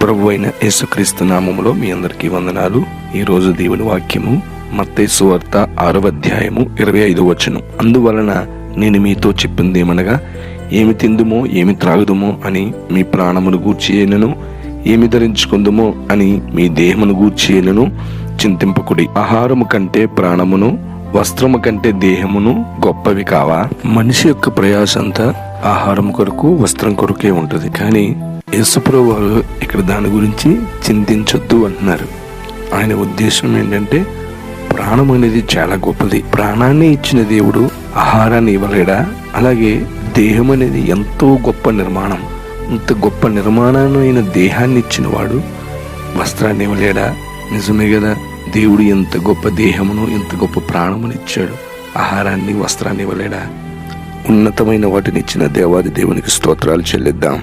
ప్రభు అయిన యేసుక్రీస్తు నామములో మీ అందరికీ వందనాలు. ఈ రోజు దేవుని వాక్యము మత్తయి సువార్త 6వ అధ్యాయము 25వ వచనం. అందువలన నేను మీతో చెప్పిందేమనగా, ఏమి తిందుమో ఏమి త్రాగుదుమో అని మీ ప్రాణమును గూర్చి అయినను, ఏమి ధరించుకుందుమో అని మీ దేహమును గూర్చి అయినను చింతింపకుడి. ఆహారము కంటే ప్రాణమును, వస్త్రము కంటే దేహమును గొప్పవి కావా? మనిషి యొక్క ప్రయాస అంతా ఆహారం కొరకు, వస్త్రం కొరకే ఉంటుంది. కానీ యేసుప్రభువు వారు ఇక్కడ దాని గురించి చింతించొద్దు అంటున్నారు. ఆయన ఉద్దేశం ఏంటంటే, ప్రాణం అనేది చాలా గొప్పది. ప్రాణాన్ని ఇచ్చిన దేవుడు ఆహారాన్ని ఇవ్వలేడా? అలాగే దేహం అనేది ఎంతో గొప్ప నిర్మాణం. ఇంత గొప్ప నిర్మాణమైన దేహాన్ని ఇచ్చిన వాడు వస్త్రాన్ని ఇవ్వలేడా? నిజమే కదా. దేవుడు ఎంత గొప్ప దేహమును, ఎంత గొప్ప ప్రాణమును ఇచ్చాడు. ఆహారాన్ని, వస్త్రాన్ని ఇవ్వలేడా? ఉన్నతమైన వాటిని ఇచ్చిన దేవాది దేవునికి స్తోత్రాలు చెల్లిద్దాం.